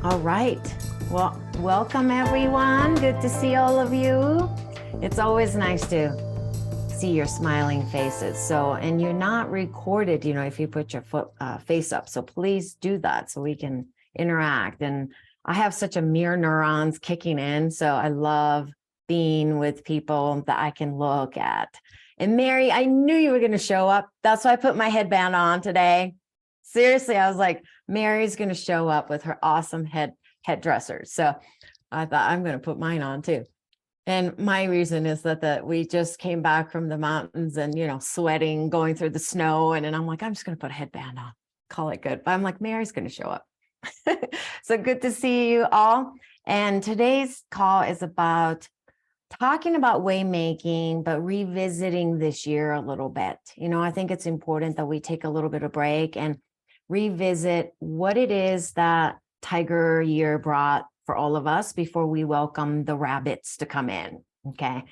All right. Well, welcome everyone. Good to see all of you. It's always nice to see your smiling faces. So, and you're not recorded, if you put your face up. So please do that so we can interact. And I have such a mirror neurons kicking in. So I love being with people that I can look at. And Mary, I knew you were going to show up. That's why I put my headband on today. Seriously, I was like, Mary's going to show up with her awesome head dressers. So I thought I'm going to put mine on too. And my reason is that we just came back from the mountains and, sweating, going through the snow. And then I'm like, I'm just going to put a headband on, call it good. But I'm like, Mary's going to show up. So good to see you all. And today's call is about talking about waymaking, but revisiting this year a little bit. I think it's important that we take a little bit of break and revisit what it is that Tiger Year brought for all of us before we welcome the rabbits to come in. Okay.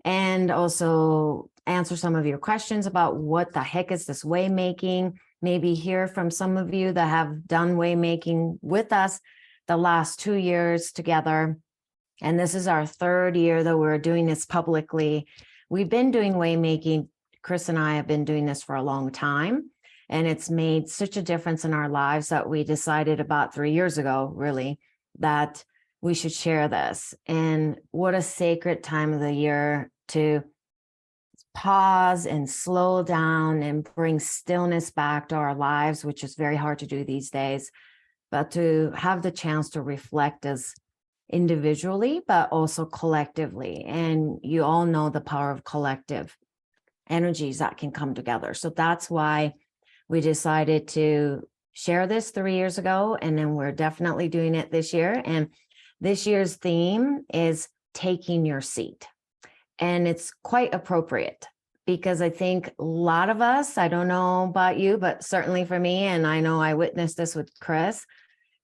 And also answer some of your questions about what the heck is this waymaking, maybe hear from some of you that have done waymaking with us the last 2 years together. And this is our third year that we're doing this publicly. We've been doing waymaking. Chris and I have been doing this for a long time, and it's made such a difference in our lives that we decided about 3 years ago, really, that we should share this. And what a sacred time of the year to pause and slow down and bring stillness back to our lives, which is very hard to do these days, but to have the chance to reflect as individually, but also collectively. And you all know the power of collective energies that can come together. So that's why we decided to share this 3 years ago, and then we're definitely doing it this year. And this year's theme is taking your seat. And it's quite appropriate because I think a lot of us, I don't know about you, but certainly for me, and I know I witnessed this with Chris,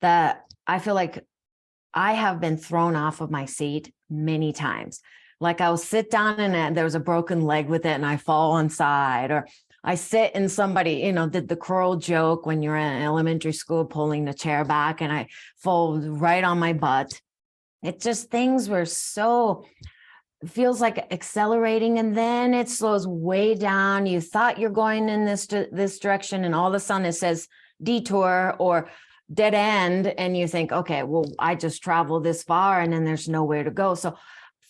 that I feel like I have been thrown off of my seat many times. Like I'll sit down and there's a broken leg with it and I fall on side, or I sit and somebody, did the curl joke when you're in elementary school, pulling the chair back and I fall right on my butt. It just, things were so, it feels like accelerating and then it slows way down. You thought you're going in this direction and all of a sudden it says detour or dead end, and you think, okay, well, I just traveled this far and then there's nowhere to go. So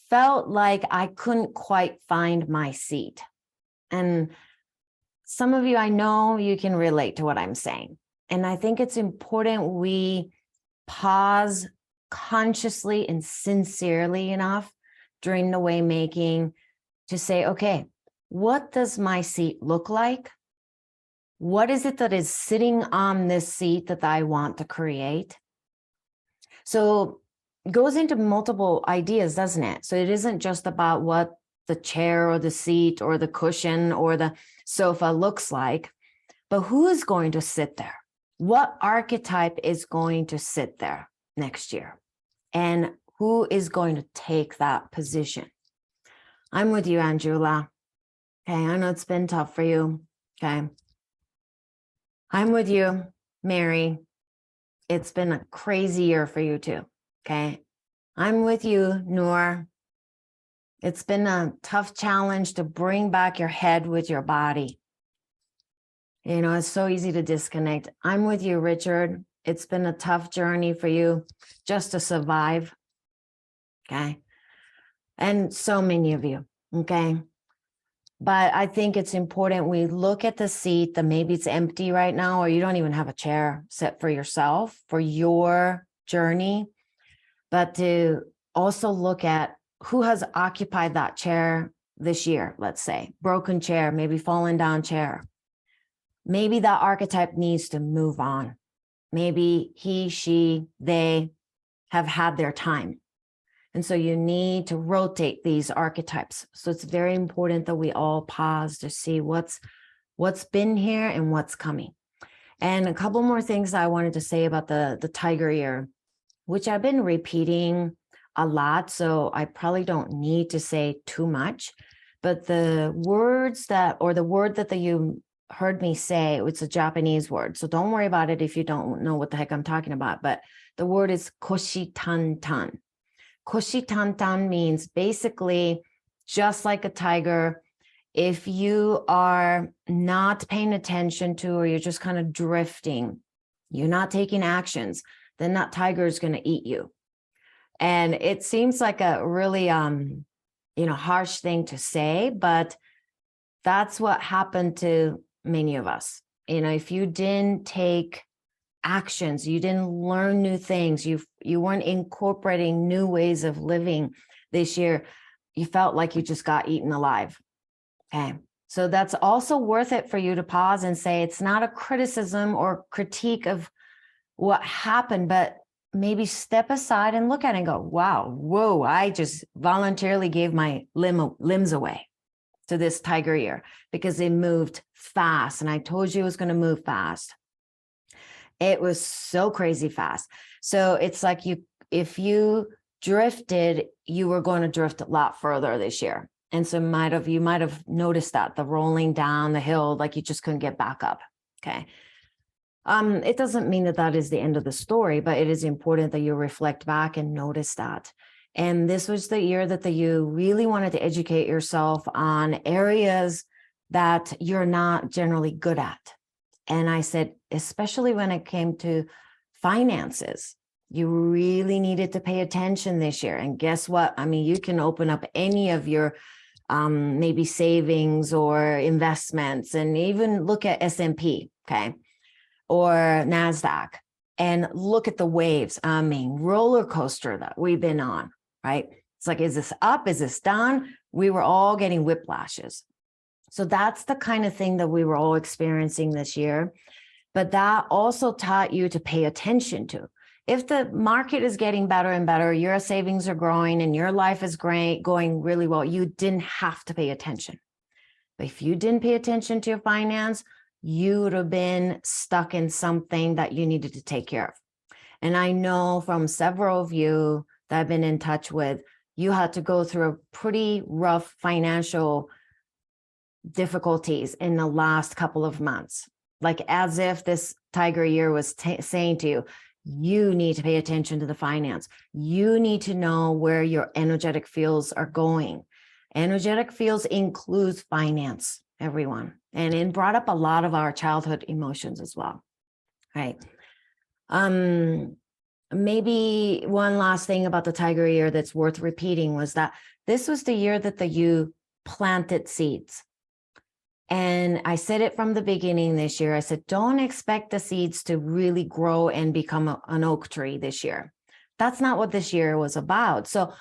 felt like I couldn't quite find my seat. And some of you, I know you can relate to what I'm saying. And I think it's important we pause consciously and sincerely enough during the waymaking to say, okay, what does my seat look like? What is it that is sitting on this seat that I want to create? So it goes into multiple ideas, doesn't it? So it isn't just about what the chair or the seat or the cushion or the sofa looks like, but who is going to sit there? What archetype is going to sit there next year? And who is going to take that position? I'm with you, Angela. Okay, I know it's been tough for you. Okay. I'm with you, Mary. It's been a crazy year for you too. Okay. I'm with you, Noor. It's been a tough challenge to bring back your head with your body. It's so easy to disconnect. I'm with you, Richard. It's been a tough journey for you just to survive. Okay. And so many of you. Okay. But I think it's important we look at the seat that maybe it's empty right now, or you don't even have a chair set for yourself, for your journey, but to also look at who has occupied that chair this year, let's say, broken chair, maybe fallen down chair. Maybe that archetype needs to move on. Maybe he, she, they have had their time. And so you need to rotate these archetypes. So it's very important that we all pause to see what's been here and what's coming. And a couple more things I wanted to say about the Tiger Year, which I've been repeating a lot, so I probably don't need to say too much. But the words that, or the word that you heard me say, it's a Japanese word, so don't worry about it if you don't know what the heck I'm talking about, but the word is koshi tantan. Koshi tantan means basically just like a tiger. If you are not paying attention to, or you're just kind of drifting, you're not taking actions, then that tiger is going to eat you. And it seems like a really, harsh thing to say, but that's what happened to many of us. If you didn't take actions, you didn't learn new things, you weren't incorporating new ways of living this year, you felt like you just got eaten alive. Okay. So that's also worth it for you to pause and say, it's not a criticism or critique of what happened, but maybe step aside and look at it and go, wow, whoa, I just voluntarily gave my limbs away to this tiger year because it moved fast. And I told you it was going to move fast. It was so crazy fast. So it's like if you drifted, you were going to drift a lot further this year. And so you might have noticed that the rolling down the hill, like you just couldn't get back up. Okay. It doesn't mean that is the end of the story, but it is important that you reflect back and notice that. And this was the year that you really wanted to educate yourself on areas that you're not generally good at. And I said, especially when it came to finances, you really needed to pay attention this year. And guess what? I mean, you can open up any of your maybe savings or investments and even look at S&P, okay, or NASDAQ, and look at the waves. I mean, roller coaster that we've been on, right? It's like, is this up? Is this down? We were all getting whiplashes. So that's the kind of thing that we were all experiencing this year. But that also taught you to pay attention to. If the market is getting better and better, your savings are growing and your life is great, going really well, you didn't have to pay attention. But if you didn't pay attention to your finance, you would have been stuck in something that you needed to take care of. And I know from several of you that I've been in touch with, you had to go through a pretty rough financial difficulties in the last couple of months, like as if this tiger year was saying to you, you need to pay attention to the finance. You need to know where your energetic fields are going. Energetic fields includes finance, everyone. And it brought up a lot of our childhood emotions as well, right? Maybe one last thing about the tiger year that's worth repeating was that this was the year that you planted seeds. And I said it from the beginning this year. I said, don't expect the seeds to really grow and become an oak tree this year. That's not what this year was about. So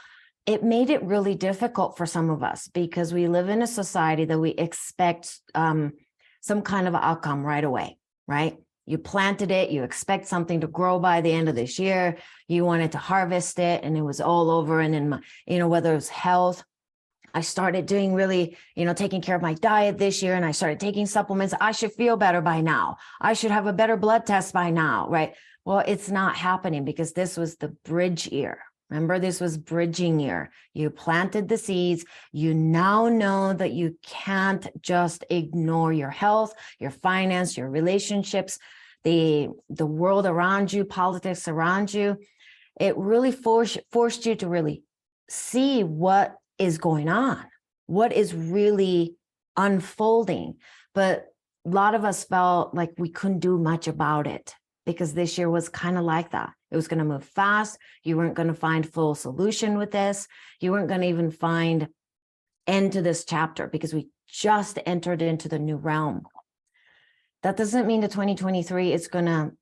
it made it really difficult for some of us because we live in a society that we expect some kind of outcome right away, right? You planted it, you expect something to grow by the end of this year. You wanted to harvest it and it was all over. And then, whether it was health, I started doing really, taking care of my diet this year, and I started taking supplements. I should feel better by now. I should have a better blood test by now, right? Well, it's not happening because this was the bridge year. Remember, this was bridging year. You planted the seeds. You now know that you can't just ignore your health, your finance, your relationships, the world around you, politics around you. It really forced you to really see what is going on, what is really unfolding. But a lot of us felt like we couldn't do much about it because this year was kind of like that. It was going to move fast. You weren't going to find full solution with this. You weren't going to even find end to this chapter because we just entered into the new realm. That doesn't mean that 2023 is going to,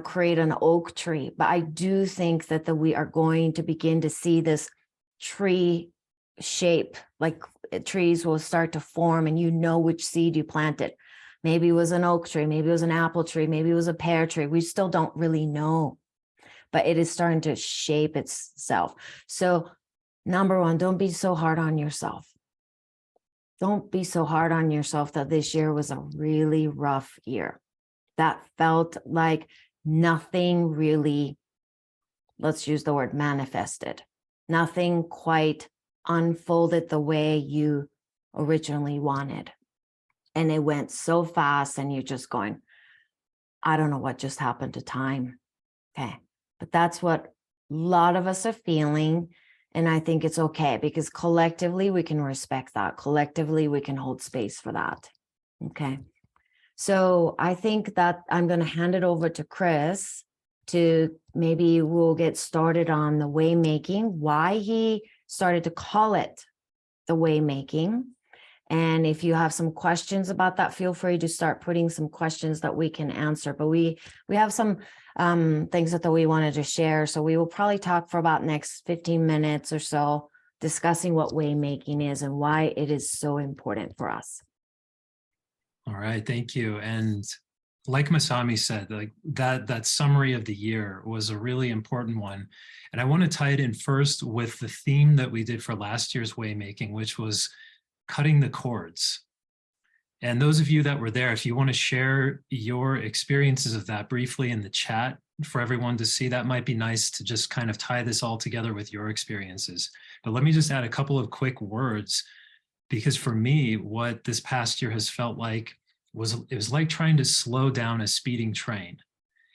create an oak tree, but I do think that we are going to begin to see this tree shape, like trees will start to form and which seed you planted. Maybe it was an oak tree, maybe it was an apple tree, maybe it was a pear tree. We still don't really know, but it is starting to shape itself. So number one, don't be so hard on yourself. Don't be so hard on yourself that this year was a really rough year. That felt like nothing really, let's use the word manifested. Nothing quite unfolded the way you originally wanted. and it went so fast, and you're just going, I don't know what just happened to time. Okay. But that's what a lot of us are feeling. And I think it's okay, because collectively we can respect that. Collectively, we can hold space for that. Okay. So I think that I'm going to hand it over to Chris to maybe we'll get started on the way making, why he started to call it the way making. And if you have some questions about that, feel free to start putting some questions that we can answer. But we have some things that we wanted to share. So we will probably talk for about next 15 minutes or so, discussing what way making is and why it is so important for us. All right, thank you. And like Masami said, like that summary of the year was a really important one. And I want to tie it in first with the theme that we did for last year's way making, which was cutting the cords. And those of you that were there, if you want to share your experiences of that briefly in the chat for everyone to see, that might be nice to just kind of tie this all together with your experiences. But let me just add a couple of quick words, because for me, what this past year has felt like it was like trying to slow down a speeding train.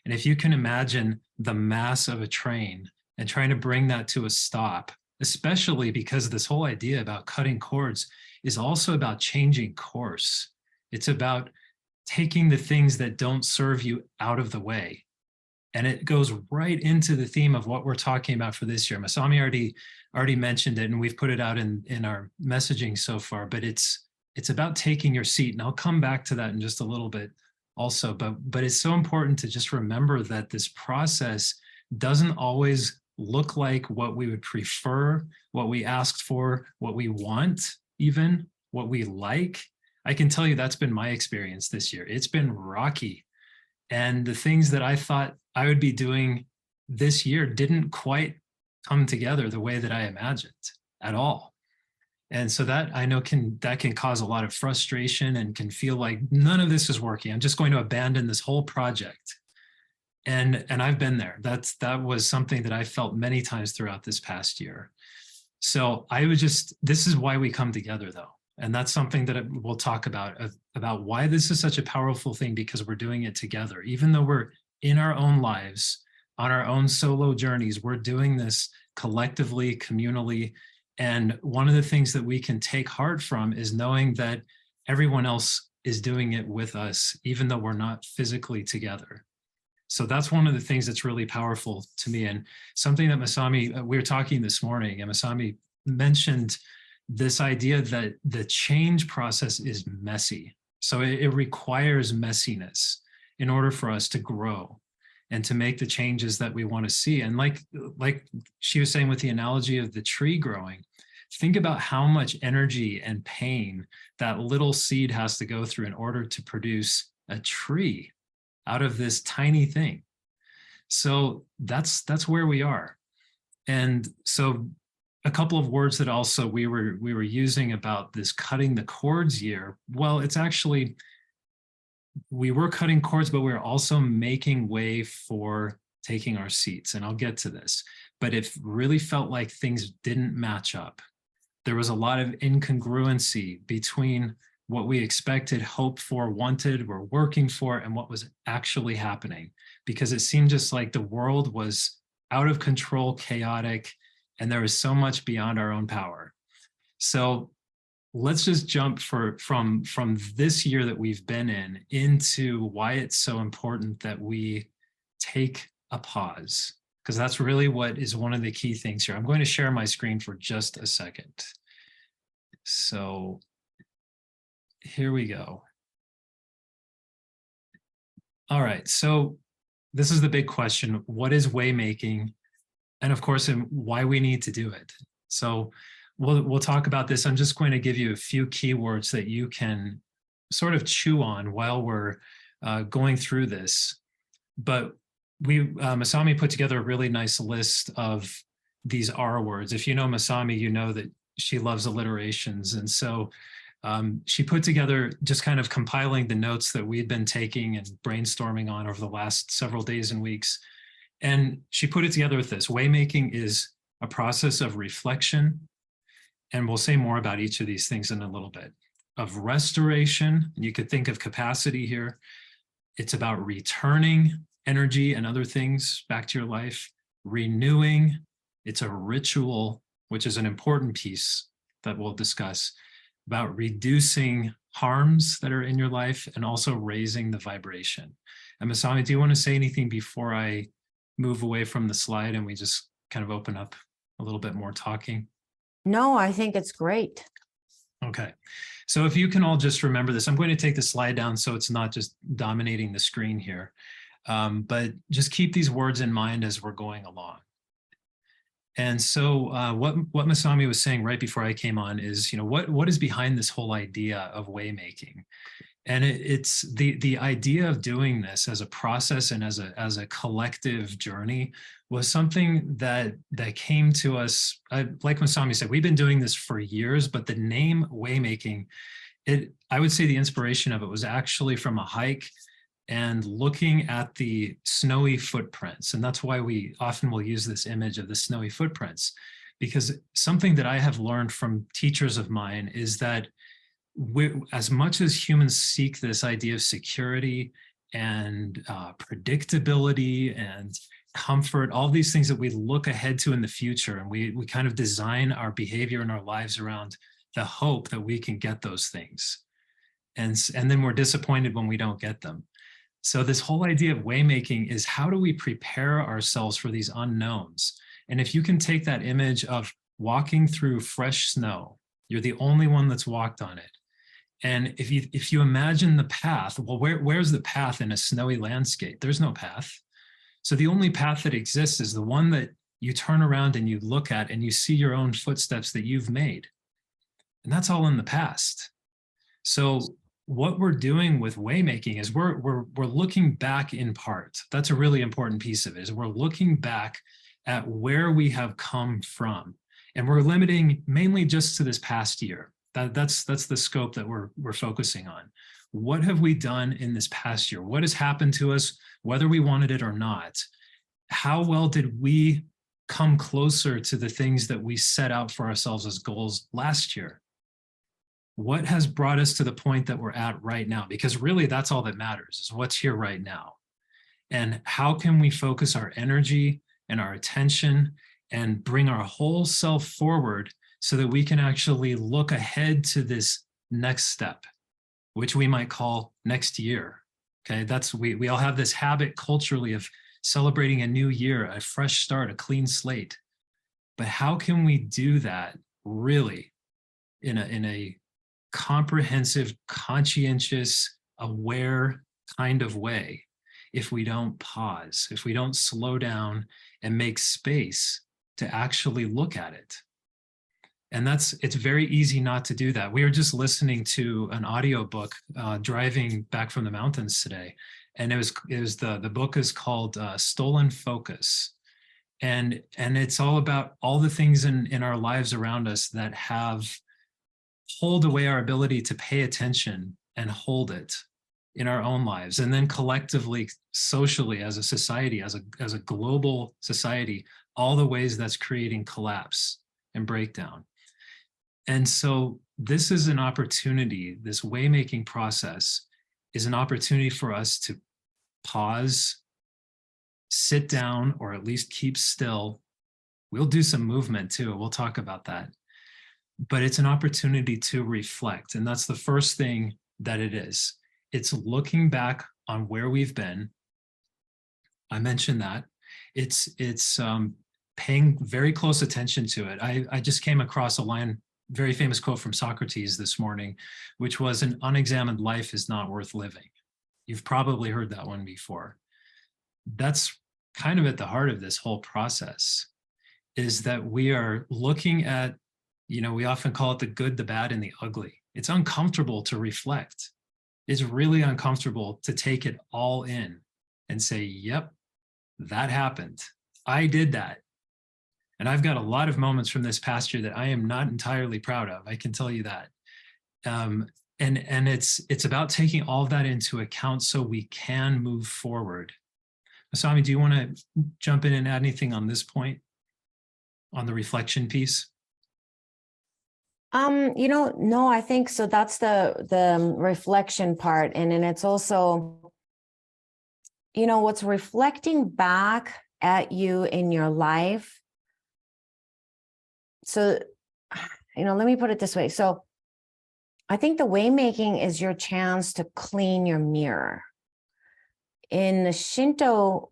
And if you can imagine the mass of a train and trying to bring that to a stop, especially because this whole idea about cutting cords is also about changing course. It's about taking the things that don't serve you out of the way. And it goes right into the theme of what we're talking about for this year. Masami already mentioned it, and we've put it out in our messaging so far, but it's about taking your seat. And I'll come back to that in just a little bit also, but it's so important to just remember that this process doesn't always look like what we would prefer, what we asked for, what we want, even what we like. I can tell you that's been my experience this year. It's been rocky. And the things that I thought I would be doing this year didn't quite come together the way that I imagined at all. And so that I know can cause a lot of frustration and can feel like none of this is working. I'm just going to abandon this whole project. And I've been there. That was something that I felt many times throughout this past year. So this is why we come together though. And that's something that we'll talk about why this is such a powerful thing, because we're doing it together. Even though we're in our own lives, on our own solo journeys, we're doing this collectively, communally. And one of the things that we can take heart from is knowing that everyone else is doing it with us, even though we're not physically together. So that's one of the things that's really powerful to me. And something that Masami, we were talking this morning, and Masami mentioned this idea that the change process is messy. So it requires messiness in order for us to grow and to make the changes that we want to see. And like she was saying with the analogy of the tree growing, think about how much energy and pain that little seed has to go through in order to produce a tree out of this tiny thing. So that's where we are. And so a couple of words that also we were using about this cutting the cords year. Well, it's actually, we were cutting cords, but we were also making way for taking our seats. And I'll get to this, but it really felt like things didn't match up. There was a lot of incongruency between what we expected, hoped for, wanted, were working for, and what was actually happening, because it seemed just like the world was out of control, chaotic, and there was so much beyond our own power. So let's just jump from this year that we've been in into why it's so important that we take a pause, because that's really what is one of the key things here. I'm going to share my screen for just a second. So here we go. All right, so this is the big question. What is way making? And of course, and why we need to do it. So we'll talk about this. I'm just going to give you a few keywords that you can sort of chew on while we're going through this. But Masami put together a really nice list of these R words. If you know Masami, you know that she loves alliterations. And so she put together, just kind of compiling the notes that we'd been taking and brainstorming on over the last several days and weeks. And she put it together with this: waymaking is a process of reflection. And we'll say more about each of these things in a little bit. of restoration. And you could think of capacity here. It's about returning energy and other things back to your life, renewing. It's a ritual, which is an important piece that we'll discuss, about reducing harms that are in your life and also raising the vibration. And Masami, do you want to say anything before I move away from the slide and we just kind of open up a little bit more talking? No, I think it's great. Okay, so if you can all just remember this, I'm going to take the slide down so it's not just dominating the screen here, but just keep these words in mind as we're going along. And so what Masami was saying right before I came on is, what is behind this whole idea of way making? And it's the idea of doing this as a process and as a collective journey was something that came to us. Like Masami said, we've been doing this for years, but the name Waymaking, I would say the inspiration of it was actually from a hike and looking at the snowy footprints. And that's why we often will use this image of the snowy footprints, because something that I have learned from teachers of mine is that as much as humans seek this idea of security and predictability and comfort, all these things that we look ahead to in the future, and we kind of design our behavior and our lives around the hope that we can get those things. And then we're disappointed when we don't get them. So this whole idea of waymaking is, how do we prepare ourselves for these unknowns? And if you can take that image of walking through fresh snow, you're the only one that's walked on it. And if you imagine the path, well, where's the path in a snowy landscape? There's no path. So the only path that exists is the one that you turn around and you look at and you see your own footsteps that you've made. And that's all in the past. So what we're doing with waymaking is we're looking back in part. That's a really important piece of it, is we're looking back at where we have come from. And we're limiting mainly just to this past year. That's the scope that we're focusing on. What have we done in this past year? What has happened to us, whether we wanted it or not? How well did we come closer to the things that we set out for ourselves as goals last year? What has brought us to the point that we're at right now? Because really that's all that matters, is what's here right now. And how can we focus our energy and our attention and bring our whole self forward so that we can actually look ahead to this next step, which we might call next year. Okay, we all have this habit culturally of celebrating a new year, a fresh start, a clean slate. But how can we do that really in a comprehensive, conscientious, aware kind of way if we don't pause, if we don't slow down and make space to actually look at it? And it's very easy not to do that. We were just listening to an audiobook driving back from the mountains today. And the book is called Stolen Focus. And it's all about all the things in our lives around us that have pulled away our ability to pay attention and hold it in our own lives. And then collectively, socially, as a society, as a global society, all the ways that's creating collapse and breakdown. And so this is an opportunity, this waymaking process is an opportunity for us to pause, sit down, or at least keep still. We'll do some movement too. We'll talk about that. But it's an opportunity to reflect. And that's the first thing that it is. It's looking back on where we've been. I mentioned that. It's paying very close attention to it. I just came across a line, very famous quote from Socrates this morning, which was, "An unexamined life is not worth living." You've probably heard that one before. That's kind of at the heart of this whole process, is that we are looking at, we often call it the good, the bad, and the ugly. It's uncomfortable to reflect. It's really uncomfortable to take it all in and say, yep, that happened. I did that. And I've got a lot of moments from this past year that I am not entirely proud of. I can tell you that. And it's about taking all of that into account so we can move forward. Masami, do you want to jump in and add anything on this point, on the reflection piece? No, I think so. That's the reflection part. And then it's also, what's reflecting back at you in your life. So, let me put it this way. So I think the way making is your chance to clean your mirror. In the Shinto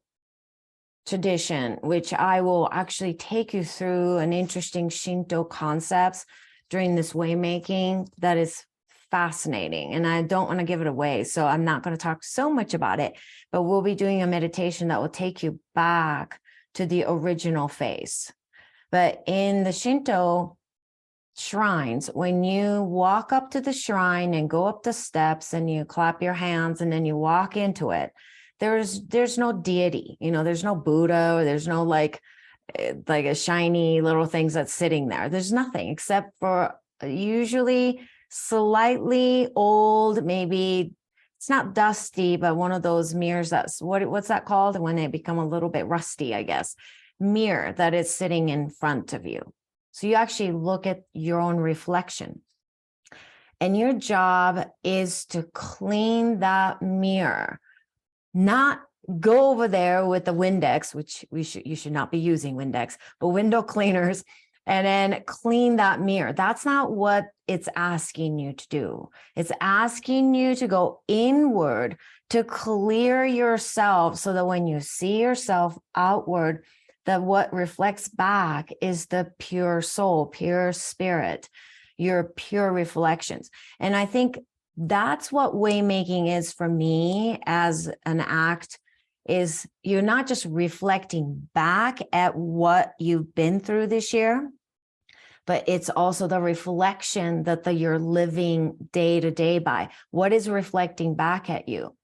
tradition, which I will actually take you through an interesting Shinto concepts during this way making that is fascinating. And I don't want to give it away, so I'm not going to talk so much about it, but we'll be doing a meditation that will take you back to the original phase. But in the Shinto shrines, when you walk up to the shrine and go up the steps and you clap your hands and then you walk into it, there's no deity, there's no Buddha, or there's no like a shiny little things that's sitting there. There's nothing except for usually slightly old, maybe it's not dusty, but one of those mirrors that's what's that called when they become a little bit rusty, I guess, mirror that is sitting in front of you. So you actually look at your own reflection. And your job is to clean that mirror, not go over there with the Windex, which you should not be using Windex, but window cleaners, and then clean that mirror. That's not what it's asking you to do. It's asking you to go inward to clear yourself so that when you see yourself outward, that what reflects back is the pure soul, pure spirit, your pure reflections. And I think that's what way making is for me as an act, is you're not just reflecting back at what you've been through this year, but it's also the reflection that you're living day to day by. What is reflecting back at you?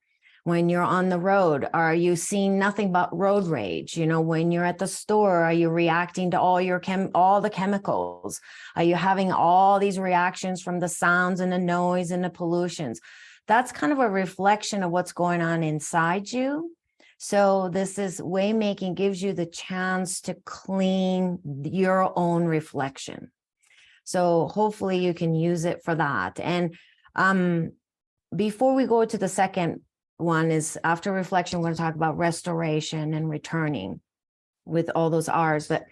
When you're on the road, are you seeing nothing but road rage? When you're at the store, are you reacting to all the chemicals? Are you having all these reactions from the sounds and the noise and the pollutions? That's kind of a reflection of what's going on inside you. So this is way making gives you the chance to clean your own reflection. So hopefully you can use it for that. And before we go to the second one, is after reflection, we're going to talk about restoration and returning with all those R's. But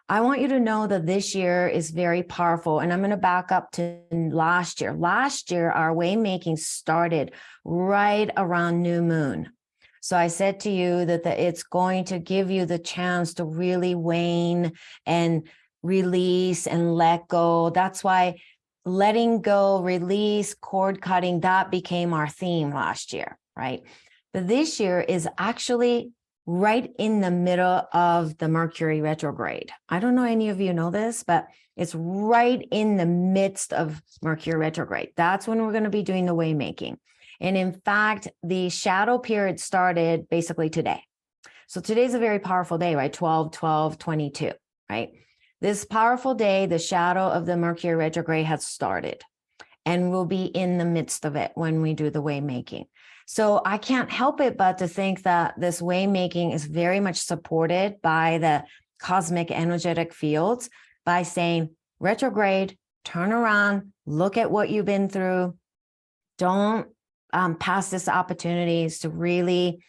I want you to know that this year is very powerful. And I'm going to back up to last year. Last year, our way making started right around new moon. So I said to you that it's going to give you the chance to really wane and release and let go. That's why letting go, release, cord cutting, that became our theme last year, right? But this year is actually right in the middle of the Mercury retrograde. I don't know any of you know this, but it's right in the midst of Mercury retrograde. That's when we're going to be doing the way making. And in fact, the shadow period started basically today. So today's a very powerful day, right? 12/12/22, right? This powerful day, the shadow of the Mercury retrograde has started, and we'll be in the midst of it when we do the way making. So I can't help it but to think that this way making is very much supported by the cosmic energetic fields by saying retrograde, turn around, look at what you've been through. Don't pass this opportunities to really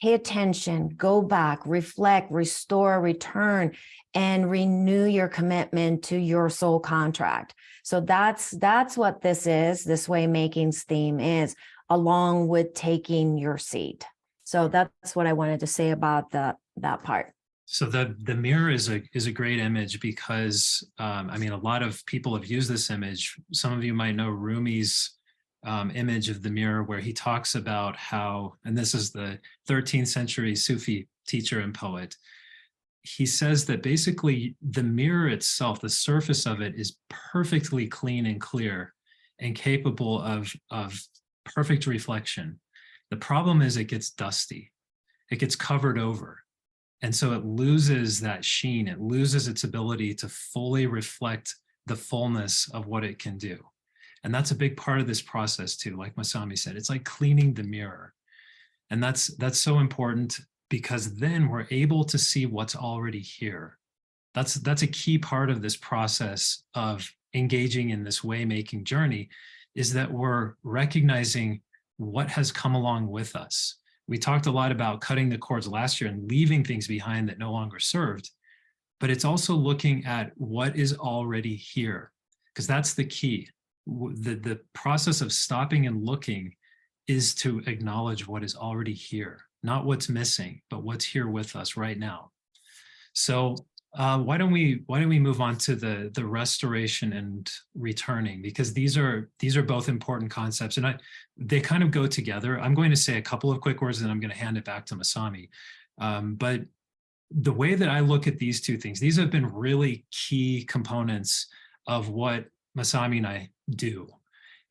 pay attention, go back, reflect, restore, return, and renew your commitment to your soul contract. So that's what this is. This way making's theme is, along with taking your seat. So that's what I wanted to say about that part. So the mirror is a great image because I mean, a lot of people have used this image. Some of you might know Rumi's image of the mirror, where he talks about how, and this is the 13th century Sufi teacher and poet, he says that basically the mirror itself, the surface of it, is perfectly clean and clear and capable of perfect reflection. The problem is it gets dusty, it gets covered over. And so it loses that sheen, it loses its ability to fully reflect the fullness of what it can do. And that's a big part of this process too. Like Masami said, it's like cleaning the mirror. And that's so important, because then we're able to see what's already here. That's a key part of this process of engaging in this way-making journey is that we're recognizing what has come along with us. We talked a lot about cutting the cords last year and leaving things behind that no longer served, but it's also looking at what is already here, because that's the key. The process of stopping and looking is to acknowledge what is already here, not what's missing, but what's here with us right now. So why don't we move on to the restoration and returning, because these are both important concepts, and they kind of go together. I'm going to say a couple of quick words and then I'm going to hand it back to Masami. But the way that I look at these two things, these have been really key components of what Masami and I do,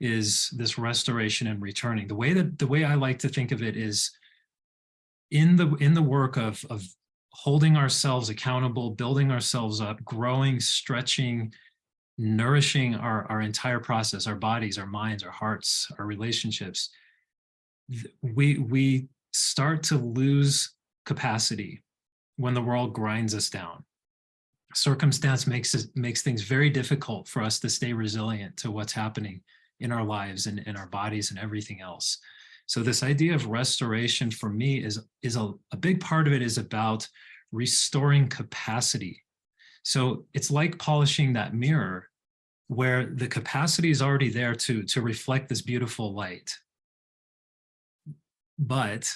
is this restoration and returning. The way I like to think of it is in the work of holding ourselves accountable, building ourselves up, growing, stretching, nourishing our entire process, our bodies, our minds, our hearts, our relationships. We start to lose capacity when the world grinds us down. Circumstance makes things very difficult for us to stay resilient to what's happening in our lives and in our bodies and everything else. So this idea of restoration for me is a big part of it is about restoring capacity. So it's like polishing that mirror where the capacity is already there to reflect this beautiful light. But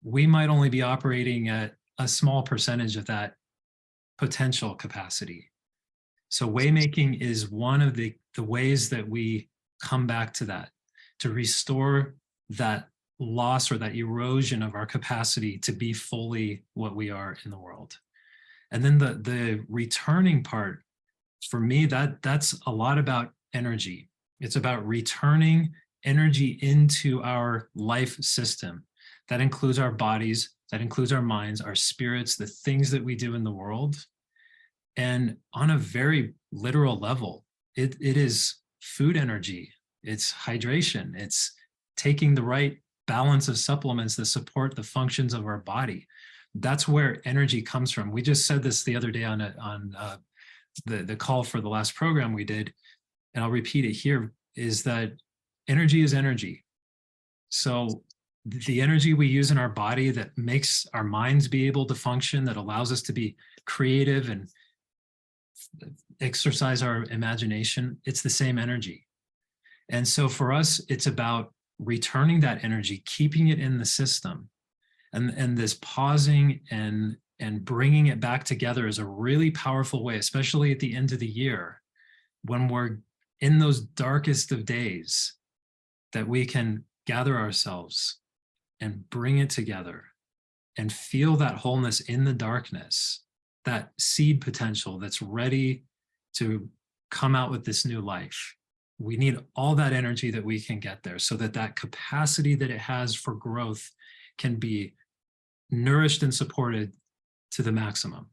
we might only be operating at a small percentage of that potential capacity. So waymaking is one of the ways that we come back to that, to restore that loss or that erosion of our capacity to be fully what we are in the world. And then the returning part, for me, that's a lot about energy. It's about returning energy into our life system. That includes our bodies, that includes our minds, our spirits, the things that we do in the world. And on a very literal level, it is food energy, it's hydration, it's taking the right balance of supplements that support the functions of our body. That's where energy comes from. We just said this the other day on the call for the last program we did, and I'll repeat it here, is that energy is energy. So the energy we use in our body that makes our minds be able to function, that allows us to be creative and exercise our imagination, it's the same energy. And so for us, it's about returning that energy, keeping it in the system. And this pausing and bringing it back together is a really powerful way, especially at the end of the year, when we're in those darkest of days, that we can gather ourselves and bring it together and feel that wholeness in the darkness, that seed potential that's ready to come out with this new life. We need all that energy that we can get there so that that capacity that it has for growth can be nourished and supported to the maximum.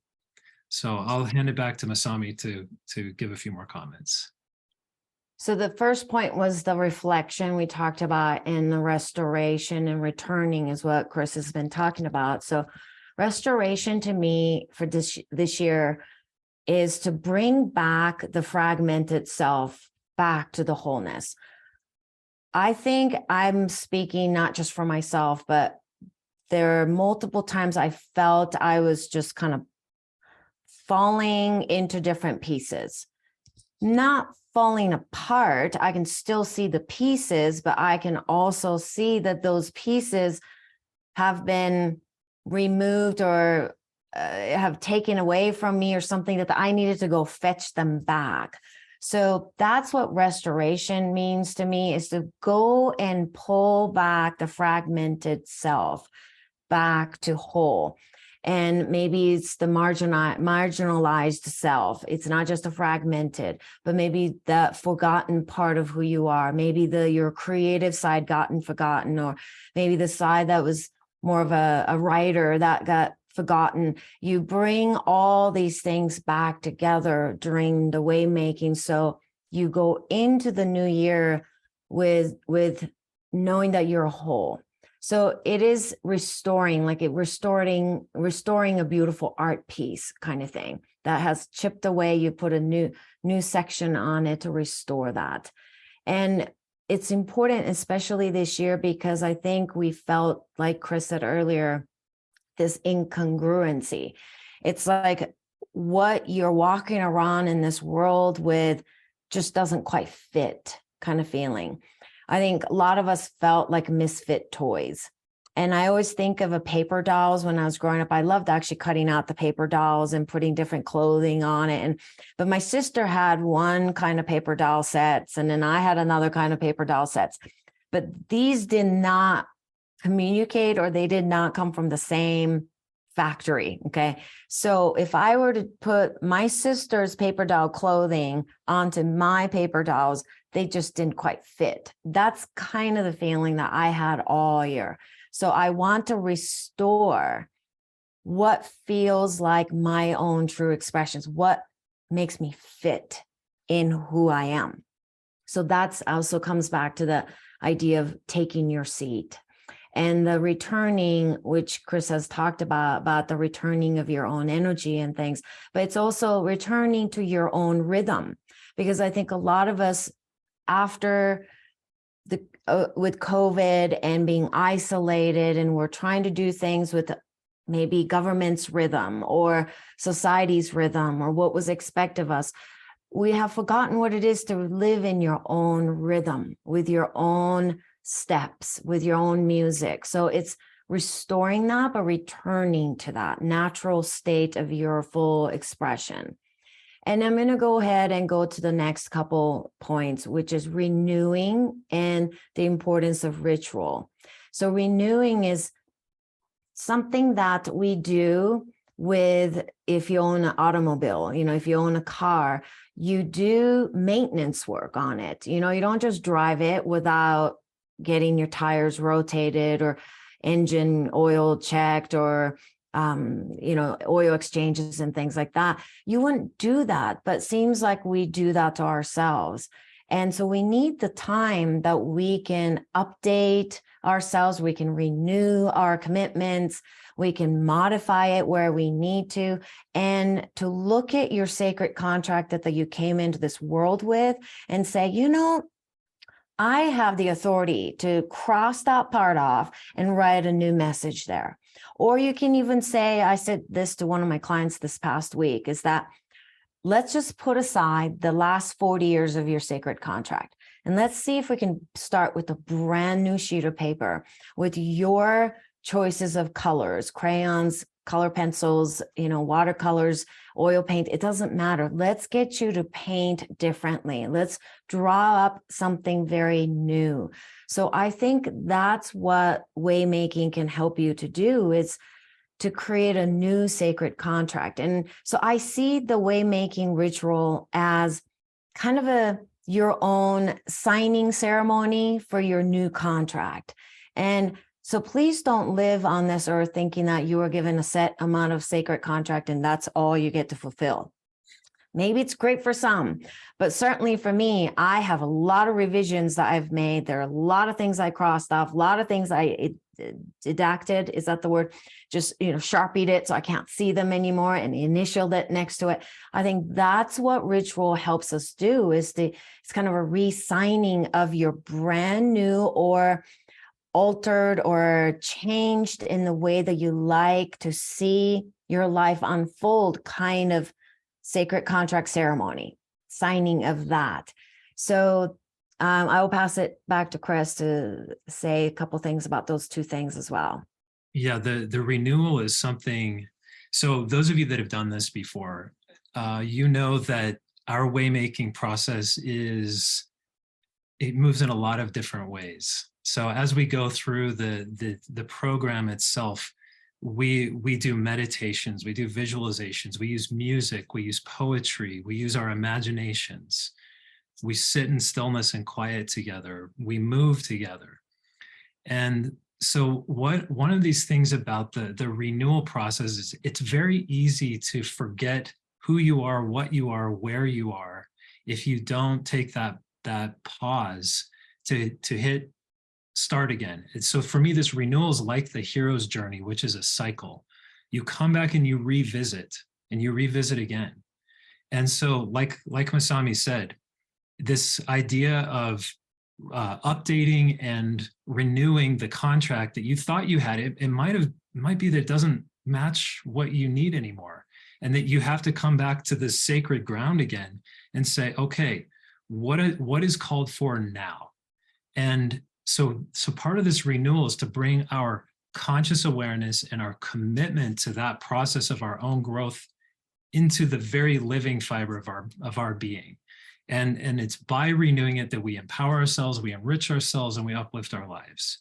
So I'll hand it back to Masami to give a few more comments. So the first point was the reflection we talked about, and the restoration and returning is what Chris has been talking about. So restoration to me for this year is to bring back the fragmented self back to the wholeness. I think I'm speaking not just for myself, but there are multiple times I felt I was just kind of falling into different pieces, not falling apart. I can still see the pieces, but I can also see that those pieces have been removed or have taken away from me, or something that I needed to go fetch them back. So that's what restoration means to me, is to go and pull back the fragmented self back to whole. And maybe it's the marginalized self. It's not just a fragmented, but maybe that forgotten part of who you are. Maybe your creative side gotten forgotten, or maybe the side that was more of a writer that got forgotten. You bring all these things back together during the way making. So you go into the new year with knowing that you're whole. So it is restoring, like restoring a beautiful art piece kind of thing that has chipped away. You put a new section on it to restore that. And it's important, especially this year, because I think we felt, like Chris said earlier, this incongruency. It's like what you're walking around in this world with just doesn't quite fit kind of feeling. I think a lot of us felt like misfit toys. And I always think of a paper dolls when I was growing up. I loved actually cutting out the paper dolls and putting different clothing on it. But my sister had one kind of paper doll sets, and then I had another kind of paper doll sets. But these did not communicate, or they did not come from the same factory. Okay. So if I were to put my sister's paper doll clothing onto my paper dolls, they just didn't quite fit. That's kind of the feeling that I had all year. So I want to restore what feels like my own true expressions, what makes me fit in who I am. So that's also comes back to the idea of taking your seat. And the returning, which Chris has talked about the returning of your own energy and things, but it's also returning to your own rhythm. Because I think a lot of us, after with COVID and being isolated, and we're trying to do things with maybe government's rhythm or society's rhythm or what was expected of us, we have forgotten what it is to live in your own rhythm, with your own steps, with your own music. So it's restoring that, but returning to that natural state of your full expression. And I'm going to go ahead and go to the next couple points, which is renewing and the importance of ritual. So renewing is something that we do with, if you own an automobile, if you own a car, you do maintenance work on it. You don't just drive it without getting your tires rotated or engine oil checked or oil exchanges and things like that. You wouldn't do that, but it seems like we do that to ourselves. And so we need the time that we can update ourselves, we can renew our commitments, we can modify it where we need to, and to look at your sacred contract that you came into this world with and say, I have the authority to cross that part off and write a new message there. Or you can even say, I said this to one of my clients this past week, is that let's just put aside the last 40 years of your sacred contract. And let's see if we can start with a brand new sheet of paper with your choices of colors, crayons, color pencils, watercolors, oil paint. It doesn't matter. Let's get you to paint differently. Let's draw up something very new. So I think that's what waymaking can help you to do, is to create a new sacred contract. And so I see the waymaking ritual as kind of your own signing ceremony for your new contract. And so please don't live on this earth thinking that you are given a set amount of sacred contract and that's all you get to fulfill. Maybe it's great for some, but certainly for me, I have a lot of revisions that I've made. There are a lot of things I crossed off, a lot of things I didacted, is that the word? Just, sharpied it so I can't see them anymore and initialed it next to it. I think that's what ritual helps us do, it's kind of a re-signing of your brand new or altered or changed in the way that you like to see your life unfold kind of sacred contract ceremony, signing of that. So I will pass it back to Chris to say a couple things about those two things as well. Yeah, the renewal is something. So those of you that have done this before, that our waymaking process it moves in a lot of different ways. So as we go through the program itself, we do meditations, we do visualizations, we use music, we use poetry, we use our imaginations, we sit in stillness and quiet together, we move together. And so one of these things about the renewal process is it's very easy to forget who you are, what you are, where you are, if you don't take that pause to hit start again. So for me, this renewal is like the hero's journey, which is a cycle. You come back and you revisit again. And so like Masami said, this idea of updating and renewing the contract that you thought you had, it might be that it doesn't match what you need anymore. And that you have to come back to this sacred ground again and say, okay, what is called for now? And so part of this renewal is to bring our conscious awareness and our commitment to that process of our own growth into the very living fiber of our being. And it's by renewing it that we empower ourselves, we enrich ourselves, and we uplift our lives.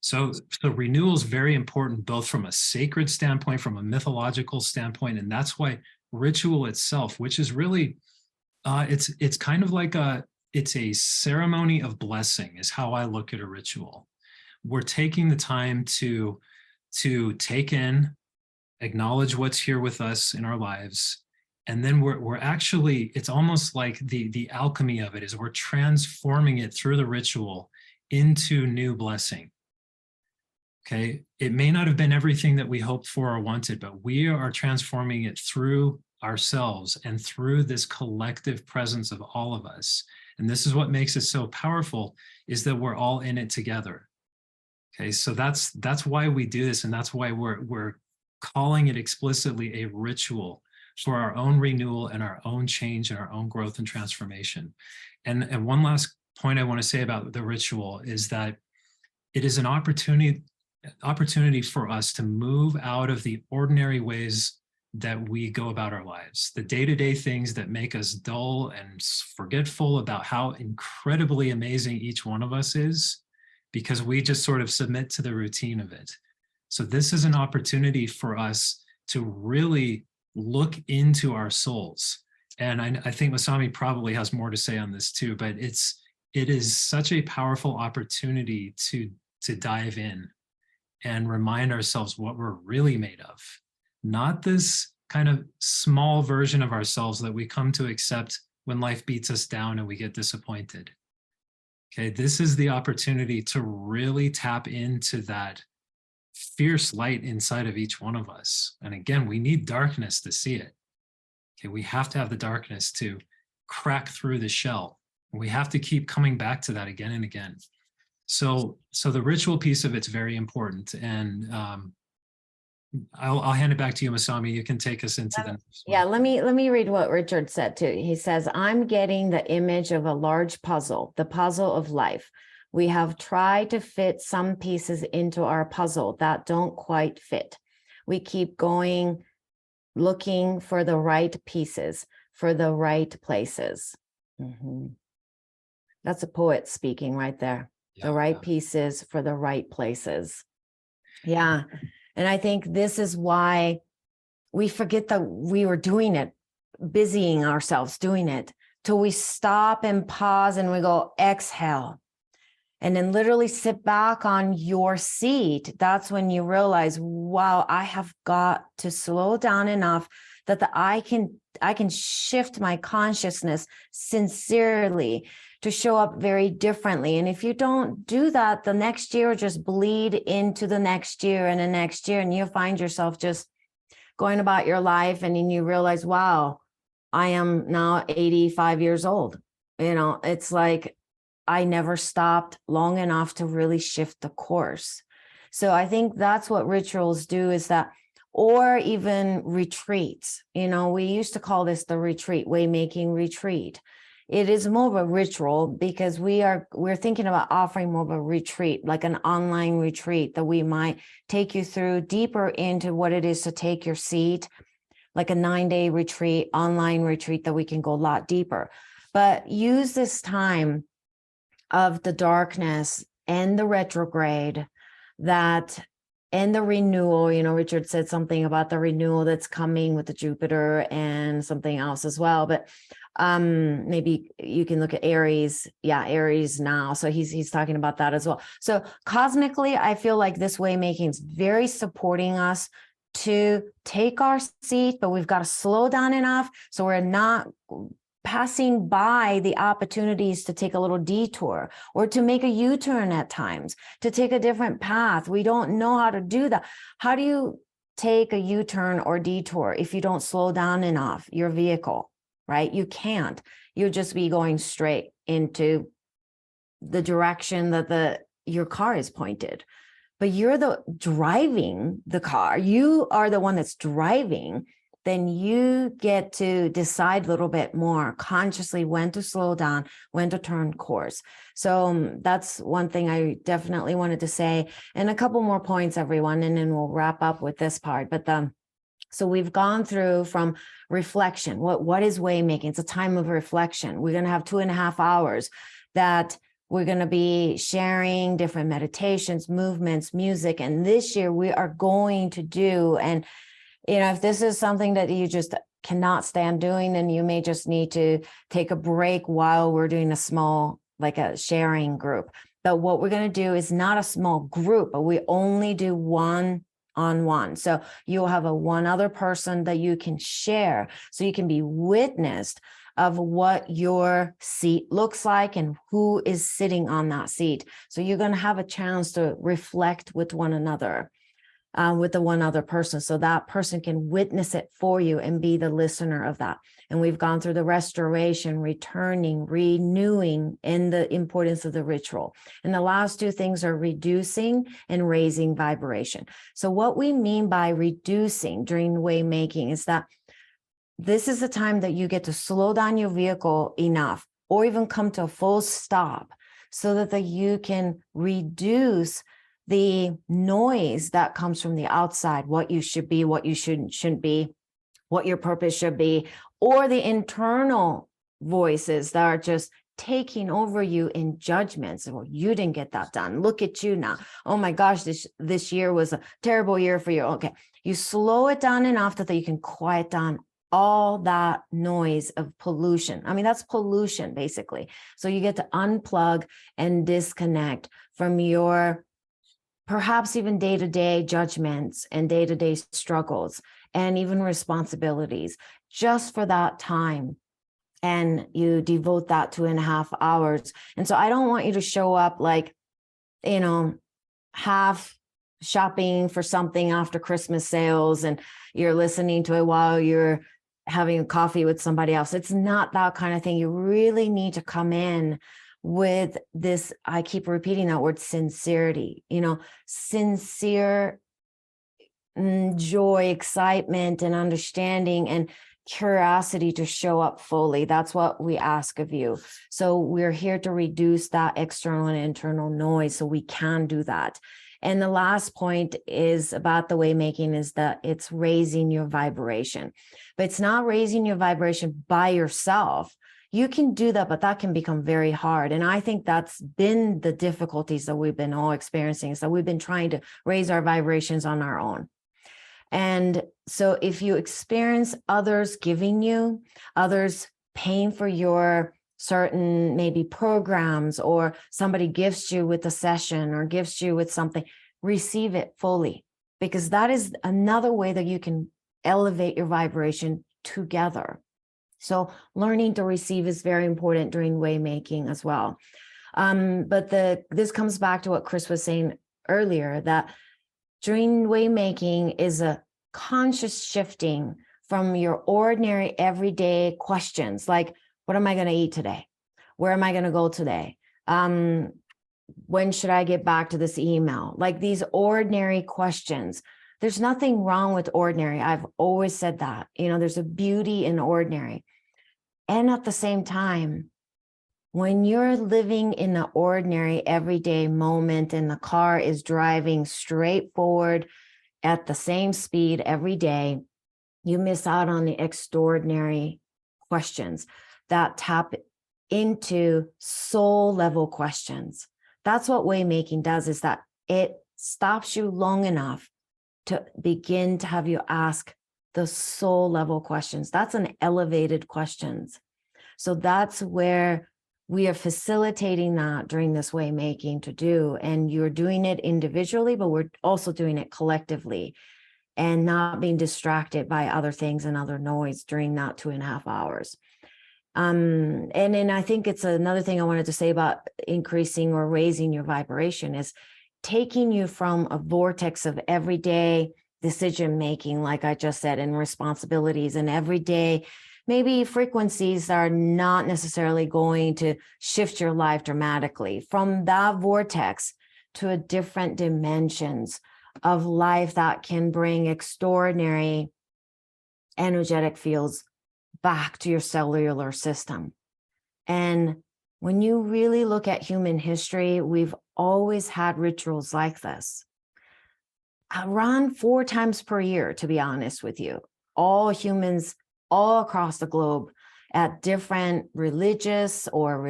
So renewal is very important, both from a sacred standpoint, from a mythological standpoint, and that's why ritual itself, which is really, it's kind of like it's a ceremony of blessing, is how I look at a ritual. We're taking the time to take in, acknowledge what's here with us in our lives. And then we're actually, it's almost like the alchemy of it is we're transforming it through the ritual into new blessing. Okay, it may not have been everything that we hoped for or wanted, but we are transforming it through ourselves and through this collective presence of all of us. And this is what makes it so powerful, is that we're all in it together. Okay, so that's why we do this, and that's why we're calling it explicitly a ritual for our own renewal and our own change and our own growth and transformation. And one last point I want to say about the ritual is that it is an opportunity for us to move out of the ordinary ways that we go about our lives, the day-to-day things that make us dull and forgetful about how incredibly amazing each one of us is, because we just sort of submit to the routine of it. So this is an opportunity for us to really look into our souls. And I think Masami probably has more to say on this too, but it is such a powerful opportunity to dive in and remind ourselves what we're really made of. Not this kind of small version of ourselves that we come to accept when life beats us down and we get disappointed. Okay, this is the opportunity to really tap into that fierce light inside of each one of us. And again, we need darkness to see it. Okay, we have to have the darkness to crack through the shell. And we have to keep coming back to that again and again. So the ritual piece of it's very important. And I'll hand it back to you, Masami. You can take us into the next one. Yeah, let me read what Richard said too. He says, I'm getting the image of a large puzzle, the puzzle of life. We have tried to fit some pieces into our puzzle that don't quite fit. We keep going, looking for the right pieces, for the right places. Mm-hmm. That's a poet speaking right there. Yeah, the right pieces for the right places. Yeah. And I think this is why we forget that we were doing it, busying ourselves doing it, till we stop and pause and we go, exhale. And then literally sit back on your seat. That's when you realize, wow, I have got to slow down enough that I can shift my consciousness sincerely to show up very differently. And if you don't do that, the next year will just bleed into the next year and the next year, and you'll find yourself just going about your life, and then you realize, wow, I am now 85 years old. You know, it's like I never stopped long enough to really shift the course. So I think that's what rituals do, is that, or even retreats. You know, we used to call this the retreat, Waymaking Retreat. It is more of a ritual because we're thinking about offering more of a retreat, like an online retreat that we might take you through deeper into what it is to take your seat, like a 9-day retreat, online retreat that we can go a lot deeper. But use this time of the darkness and the retrograde and the renewal. You know, Richard said something about the renewal that's coming with the Jupiter and something else as well. But maybe you can look at Aries. Yeah, Aries now. So he's talking about that as well. So cosmically, I feel like this waymaking is very supporting us to take our seat, but we've got to slow down enough so we're not passing by the opportunities to take a little detour or to make a U-turn at times, to take a different path. We don't know how to do that. How do you take a U-turn or detour if you don't slow down enough your vehicle, right? You can't. You'll just be going straight into the direction that your car is pointed. But you're the driving the car. You are the one that's driving. Then you get to decide a little bit more consciously when to slow down, when to turn course. So that's one thing I definitely wanted to say. And a couple more points, everyone, and then we'll wrap up with this part. But so we've gone through from reflection. What is way making? It's a time of reflection. We're going to have 2.5 hours that we're going to be sharing different meditations, movements, music. And this year we are going to do, and if this is something that you just cannot stand doing, then you may just need to take a break while we're doing a small, like a sharing group. But what we're going to do is not a small group, but we only do one-on-one. So you'll have one other person that you can share, so you can be witnessed of what your seat looks like and who is sitting on that seat. So you're going to have a chance to reflect with one another. With the one other person, so that person can witness it for you and be the listener of that. And we've gone through the restoration, returning, renewing, and the importance of the ritual. And the last two things are reducing and raising vibration. So what we mean by reducing during way making is that this is the time that you get to slow down your vehicle enough, or even come to a full stop, so that you can reduce the noise that comes from the outside, what you should be, what you shouldn't be, what your purpose should be, or the internal voices that are just taking over you in judgments. Well, you didn't get that done. Look at you now. Oh my gosh, this year was a terrible year for you. Okay, you slow it down enough that you can quiet down all that noise of pollution. I mean, that's pollution basically. So you get to unplug and disconnect from your perhaps even day-to-day judgments and day-to-day struggles and even responsibilities just for that time. And you devote that 2.5 hours. And so I don't want you to show up like, half shopping for something after Christmas sales and you're listening to it while you're having a coffee with somebody else. It's not that kind of thing. You really need to come in with this, I keep repeating that word, sincerity, sincere joy, excitement, and understanding and curiosity to show up fully. That's what we ask of you. So we're here to reduce that external and internal noise so we can do that. And the last point is about the way making is that it's raising your vibration, but it's not raising your vibration by yourself. You can do that, but that can become very hard. And I think that's been the difficulties that we've been all experiencing. So we've been trying to raise our vibrations on our own. And so if you experience others giving you, others paying for your certain maybe programs, or somebody gifts you with a session or gifts you with something, receive it fully, because that is another way that you can elevate your vibration together. So learning to receive is very important during way making as well. But this comes back to what Chris was saying earlier, that during way making is a conscious shifting from your ordinary everyday questions, like, what am I going to eat today? Where am I going to go today? When should I get back to this email? Like these ordinary questions. There's nothing wrong with ordinary. I've always said that, there's a beauty in ordinary. And at the same time, when you're living in the ordinary everyday moment and the car is driving straight forward at the same speed every day, you miss out on the extraordinary questions that tap into soul level questions. That's what way making does, is that it stops you long enough to begin to have you ask the soul level questions. That's an elevated questions. So that's where we are facilitating that during this way making to do. And you're doing it individually, but we're also doing it collectively and not being distracted by other things and other noise during that 2.5 hours. And then I think it's another thing I wanted to say about increasing or raising your vibration is taking you from a vortex of everyday decision making, like I just said, and responsibilities and everyday, maybe frequencies are not necessarily going to shift your life dramatically, from that vortex to a different dimensions of life that can bring extraordinary energetic fields back to your cellular system. And when you really look at human history, we've always had rituals like this. Around 4 times per year, to be honest with you, all humans all across the globe at different religious or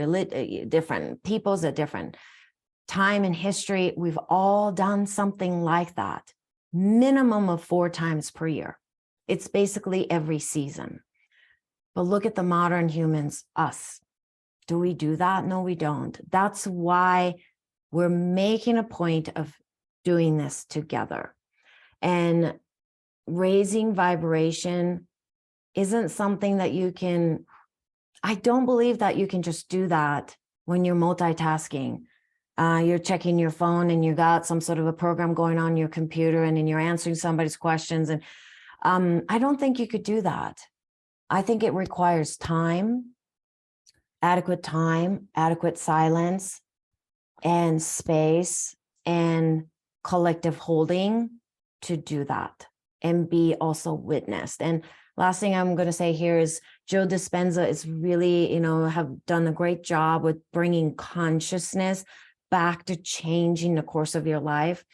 different peoples at different time in history, we've all done something like that, minimum of 4 times per year. It's basically every season. But look at the modern humans, us. Do we do that? No, we don't. That's why we're making a point of doing this together. And raising vibration isn't something that you can, I don't believe that you can just do that when you're multitasking. You're checking your phone and you got some sort of a program going on your computer and then you're answering somebody's questions. And I don't think you could do that. I think it requires time, adequate silence, and space and collective holding to do that and be also witnessed. And last thing I'm going to say here is Joe Dispenza is really, have done a great job with bringing consciousness back to changing the course of your life.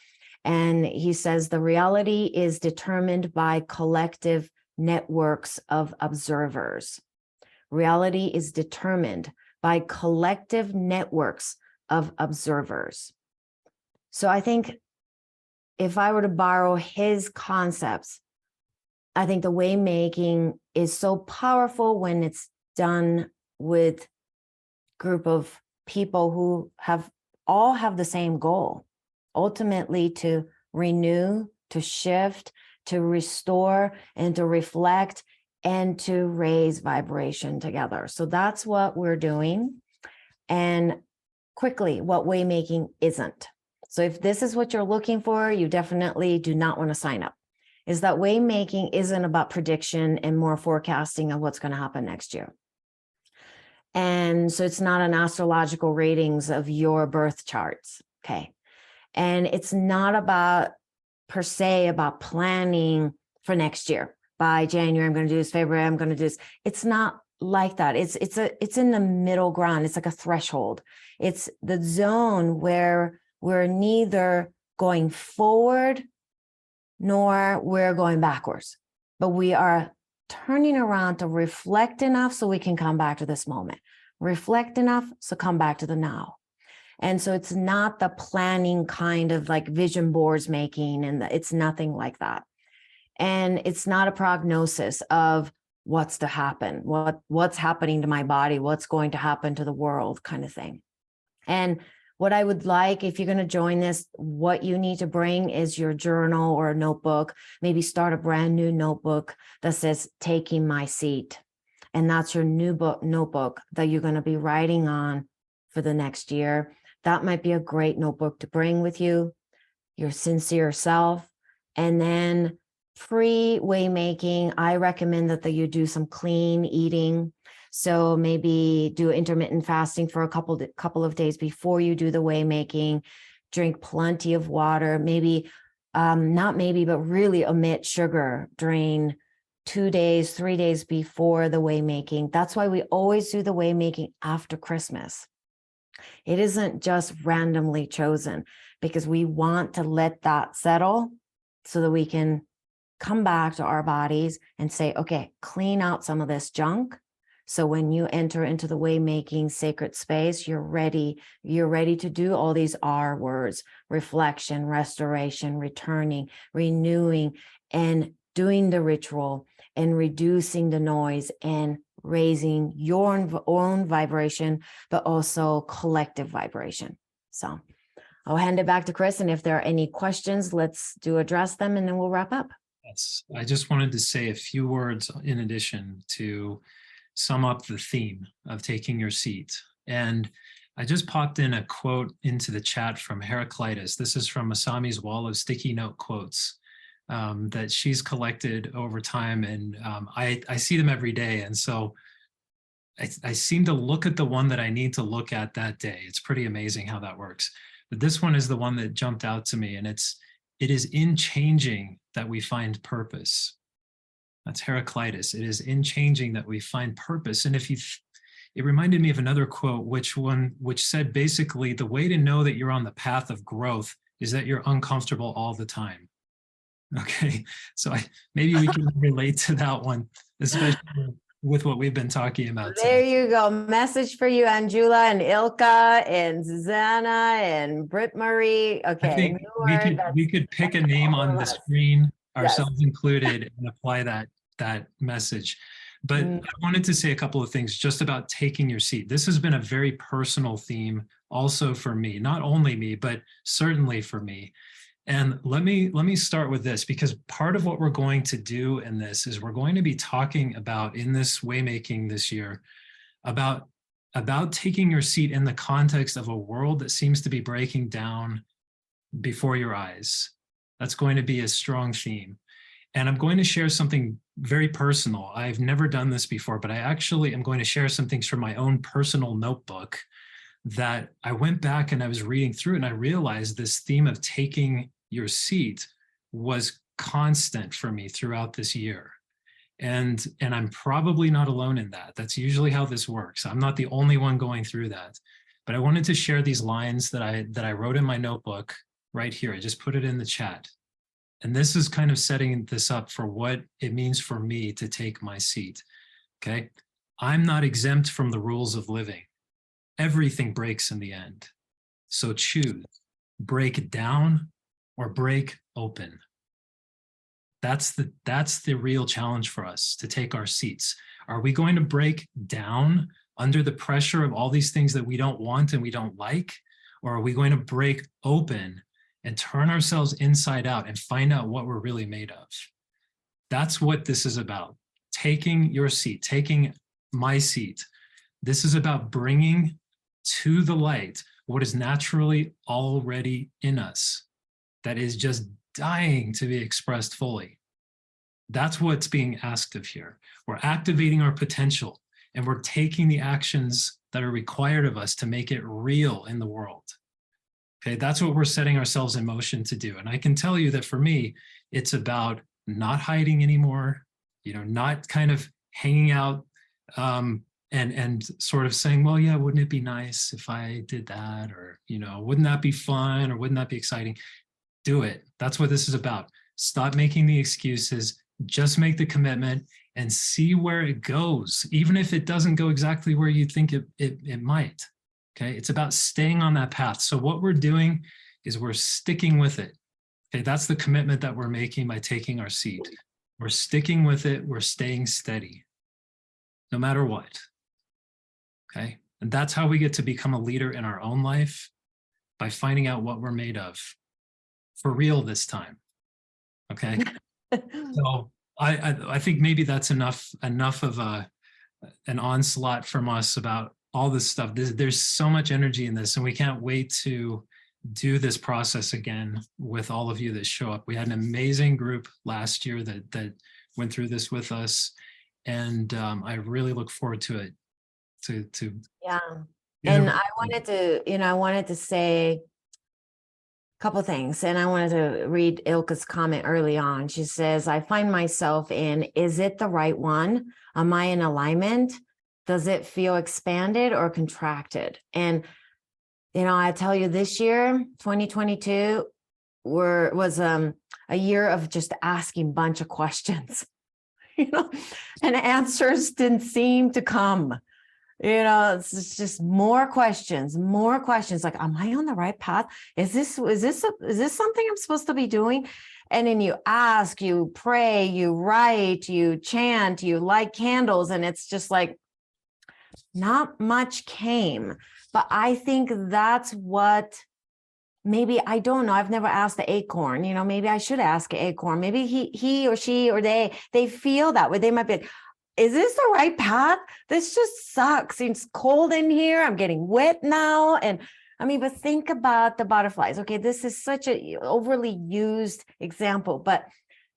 And he says the reality is determined by collective networks of observers. Reality is determined by collective networks of observers. So I think if I were to borrow his concepts, I think the way making is so powerful when it's done with a group of people who all have the same goal, ultimately to renew, to shift, to restore, and to reflect, and to raise vibration together. So that's what we're doing. And quickly, what waymaking isn't. So if this is what you're looking for, you definitely do not want to sign up. Is that waymaking isn't about prediction and more forecasting of what's going to happen next year. And so it's not an astrological ratings of your birth charts. Okay. And it's not about per se about planning for next year. By January, I'm going to do this. February, I'm going to do this. It's not like that. It's in the middle ground. It's like a threshold. It's the zone where we're neither going forward nor we're going backwards, but we are turning around to reflect enough so we can come back to this moment. Reflect enough so come back to the now. And so it's not the planning kind of like vision boards making, and it's nothing like that. And it's not a prognosis of what's to happen, what's happening to my body, what's going to happen to the world kind of thing. And what I would like, if you're going to join this, what you need to bring is your journal or a notebook. Maybe start a brand new notebook that says taking my seat. And that's your new notebook that you're going to be writing on for the next year. That might be a great notebook to bring with you, your sincere self. And then pre-waymaking, I recommend that you do some clean eating. So maybe do intermittent fasting for a couple of days before you do the waymaking. Drink plenty of water. Maybe, not maybe, but really omit sugar during 2 days, 3 days before the waymaking. That's why we always do the waymaking after Christmas. It isn't just randomly chosen because we want to let that settle so that we can come back to our bodies and say, okay, clean out some of this junk. So when you enter into the waymaking sacred space, you're ready to do all these R words: reflection, restoration, returning, renewing, and doing the ritual and reducing the noise and raising your own vibration, but also collective vibration. So I'll hand it back to Chris. And if there are any questions, let's address them and then we'll wrap up. Yes, I just wanted to say a few words in addition to sum up the theme of taking your seat. And I just popped in a quote into the chat from Heraclitus. This is from Masami's wall of sticky note quotes that she's collected over time. And I see them every day. And so I seem to look at the one that I need to look at that day. It's pretty amazing how that works. But this one is the one that jumped out to me. And it is in changing that we find purpose. That's Heraclitus. It is in changing that we find purpose. And it reminded me of another quote, which said basically the way to know that you're on the path of growth is that you're uncomfortable all the time. Okay, so maybe we can relate to that one, especially with what we've been talking about There today. you go. Message for you, Angela and Ilka and Susanna and Britt Marie. Okay. I think we could pick a name on the screen, ourselves included, and apply that message. But I wanted to say a couple of things just about taking your seat. This has been a very personal theme also for me, not only me, but certainly for me. And let me start with this, because part of what we're going to do in this is we're going to be talking about, in this Waymaking this year, about taking your seat in the context of a world that seems to be breaking down before your eyes. That's going to be a strong theme. And I'm going to share something very personal. I've never done this before, but I actually am going to share some things from my own personal notebook that I went back and I was reading through, and I realized this theme of taking your seat was constant for me throughout this year. And I'm probably not alone in that. That's usually how this works. I'm not the only one going through that. But I wanted to share these lines that I wrote in my notebook right here. I just put it in the chat. And this is kind of setting this up for what it means for me to take my seat. Okay. I'm not exempt from the rules of living. Everything breaks in the end. So choose, break down or break open. That's the real challenge for us, to take our seats. Are we going to break down under the pressure of all these things that we don't want and we don't like? Or are we going to break open and turn ourselves inside out and find out what we're really made of? That's what this is about. Taking your seat, taking my seat. This is about bringing to the light what is naturally already in us, that is just dying to be expressed fully. That's what's being asked of here. We're activating our potential, and we're taking the actions that are required of us to make it real in the world. Okay, that's what we're setting ourselves in motion to do. And I can tell you that for me, it's about not hiding anymore, not kind of hanging out and sort of saying, well, yeah, wouldn't it be nice if I did that? Or, wouldn't that be fun? Or wouldn't that be exciting? Do it. That's what this is about. Stop making the excuses, just make the commitment and see where it goes, even if it doesn't go exactly where you think it might. Okay, it's about staying on that path. So what we're doing is we're sticking with it. Okay, that's the commitment that we're making by taking our seat. We're sticking with it. We're staying steady, no matter what. Okay, and that's how we get to become a leader in our own life, by finding out what we're made of, for real this time. Okay, so I think maybe that's enough of an onslaught from us about all this stuff. There's so much energy in this, and we can't wait to do this process again with all of you that show up. We had an amazing group last year that went through this with us, and I really look forward to it. Yeah, and I wanted to say a couple things, and I wanted to read Ilka's comment early on. She says, I find myself in, is it the right one? Am I in alignment? Does it feel expanded or contracted? And, I tell you, this year, 2022, was a year of just asking a bunch of questions, and answers didn't seem to come. It's just more questions. Like, am I on the right path? Is this something I'm supposed to be doing? And then you ask, you pray, you write, you chant, you light candles, and it's just like not much came. But I think that's what, maybe, I don't know. I've never asked the acorn, maybe I should ask an acorn. Maybe he or she or they feel that way. They might be, is this the right path? This just sucks. It's cold in here. I'm getting wet now. And I mean, but think about the butterflies. Okay, this is such a overly used example, but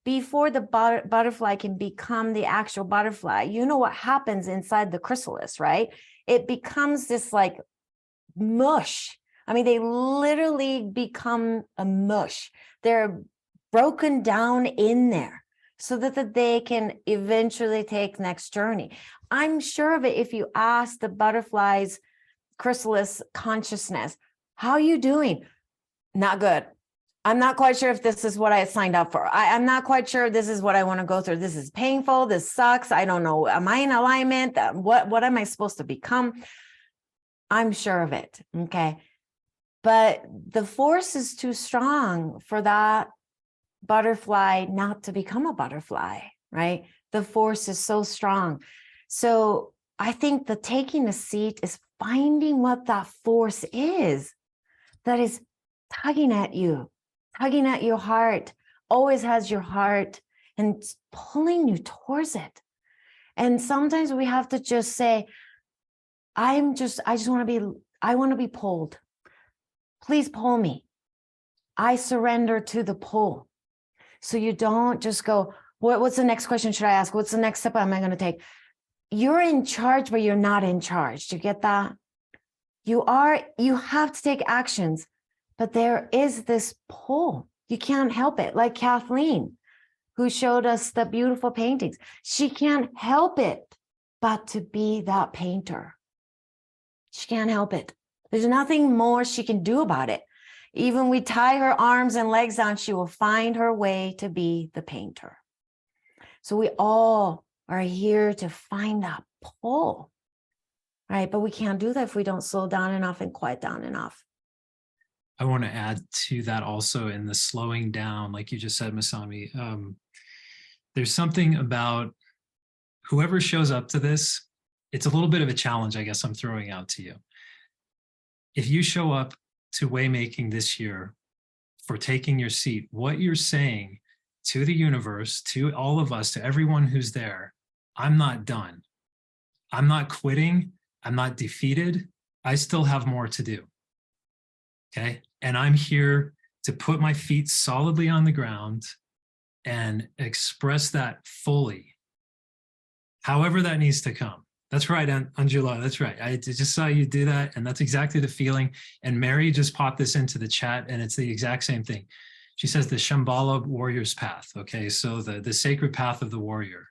before the butterfly can become the actual butterfly, you know what happens inside the chrysalis, right? It becomes this like mush. I mean, they literally become a mush. They're broken down in there so that they can eventually take next journey. I'm sure of it. If you ask the butterfly's chrysalis consciousness, how are you doing? Not good. I'm not quite sure if this is what I signed up for. I'm not quite sure this is what I want to go through. This is painful. This sucks. I don't know. Am I in alignment? What am I supposed to become? I'm sure of it. Okay. But the force is too strong for that butterfly not to become a butterfly, right? The force is so strong. So I think the taking a seat is finding what that force is that is tugging at you, tugging at your heart, always has your heart and pulling you towards it. And sometimes we have to just say, I want to be pulled. Please pull me. I surrender to the pull. So you don't just go, what's the next question should I ask? What's the next step am I going to take? You're in charge, but you're not in charge. Do you get that? You have to take actions, but there is this pull. You can't help it. Like Kathleen, who showed us the beautiful paintings. She can't help it but to be that painter. She can't help it. There's nothing more she can do about it. Even we tie her arms and legs down, she will find her way to be the painter. So we all are here to find that pull, right? But we can't do that if we don't slow down enough and quiet down enough. I want to add to that also in the slowing down, like you just said, Masami. There's something about whoever shows up to this, it's a little bit of a challenge, I guess I'm throwing out to you. If you show up to Waymaking this year for taking your seat, what you're saying to the universe, to all of us, to everyone who's there, I'm not done. I'm not quitting. I'm not defeated. I still have more to do. Okay. And I'm here to put my feet solidly on the ground and express that fully, however that needs to come. That's right, Angela, that's right. I just saw you do that, and that's exactly the feeling. And Mary just popped this into the chat, and it's the exact same thing. She says the Shambhala warrior's path, okay? So the sacred path of the warrior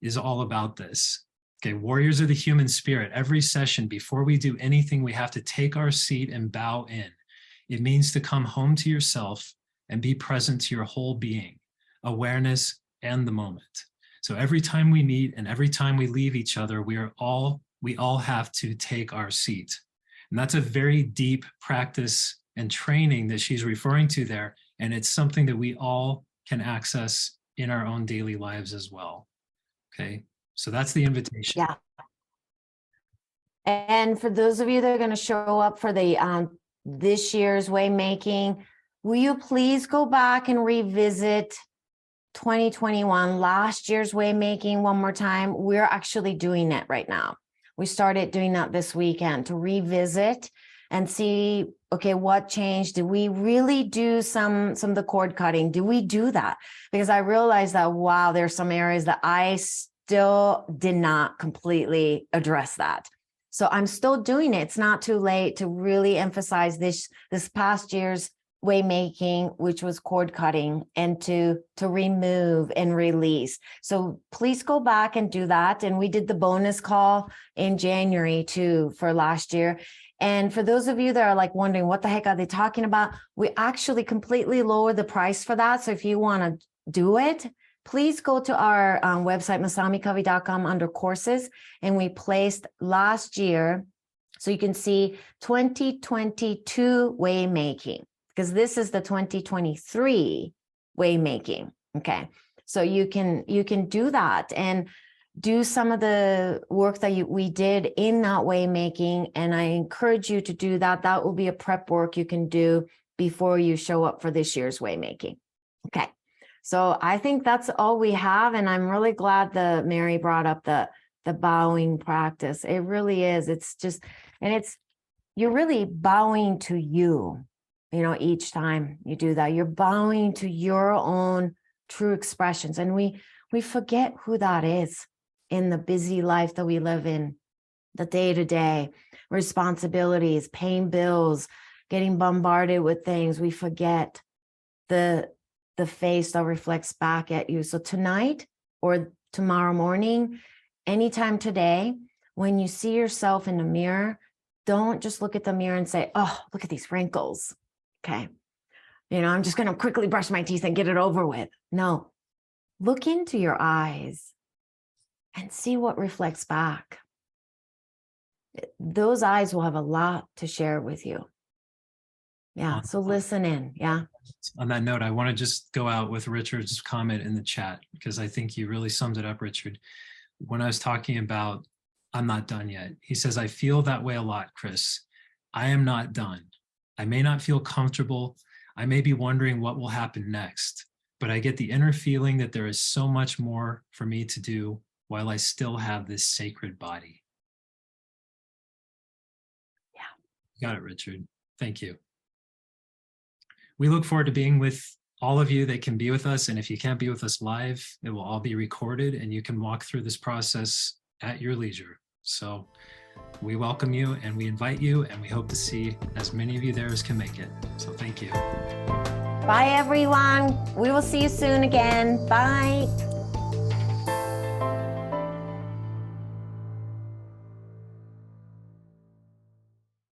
is all about this. Okay, warriors are the human spirit. Every session, before we do anything, we have to take our seat and bow in. It means to come home to yourself and be present to your whole being, awareness and the moment. So every time we meet and every time we leave each other, we all have to take our seat. And that's a very deep practice and training that she's referring to there. And it's something that we all can access in our own daily lives as well. Okay, so that's the invitation. Yeah. And for those of you that are going to show up for the this year's Waymaking, will you please go back and revisit 2021, last year's Waymaking one more time? We're actually doing it right now. We started doing that this weekend to revisit and see, okay, what changed? Did we really do some of the cord cutting? Did we do that? Because I realized that, wow, there's some areas that I still did not completely address that. So I'm still doing it. It's not too late to really emphasize this past year's Waymaking, which was cord cutting, and to remove and release. So please go back and do that. And we did the bonus call in January too for last year. And for those of you that are like wondering what the heck are they talking about, we actually completely lowered the price for that. So if you want to do it, please go to our website, masamicovey.com, under courses, and we placed last year, so you can see 2022 Waymaking, because this is the 2023 Waymaking. Okay, so you can do that and do some of the work that we did in that Waymaking, and I encourage you to do that. That will be a prep work you can do before you show up for this year's Waymaking. Okay, So I think that's all we have. And I'm really glad that Mary brought up the bowing practice. It really is. It's just, and you're really bowing to you, each time you do that, you're bowing to your own true expressions. And we forget who that is in the busy life that we live in, the day-to-day responsibilities, paying bills, getting bombarded with things. We forget the face that reflects back at you. So tonight or tomorrow morning, anytime today, when you see yourself in the mirror, don't just look at the mirror and say, oh, look at these wrinkles. Okay. I'm just going to quickly brush my teeth and get it over with. No, look into your eyes and see what reflects back. Those eyes will have a lot to share with you. Yeah. So listen in. Yeah. On that note, I want to just go out with Richard's comment in the chat, because I think you really summed it up, Richard. When I was talking about, I'm not done yet. He says, I feel that way a lot, Chris. I am not done. I may not feel comfortable. I may be wondering what will happen next, but I get the inner feeling that there is so much more for me to do while I still have this sacred body. Yeah. Got it, Richard. Thank you. We look forward to being with all of you that can be with us. And if you can't be with us live, it will all be recorded and you can walk through this process at your leisure. So we welcome you and we invite you, and we hope to see as many of you there as can make it. So thank you. Bye, everyone. We will see you soon again. Bye.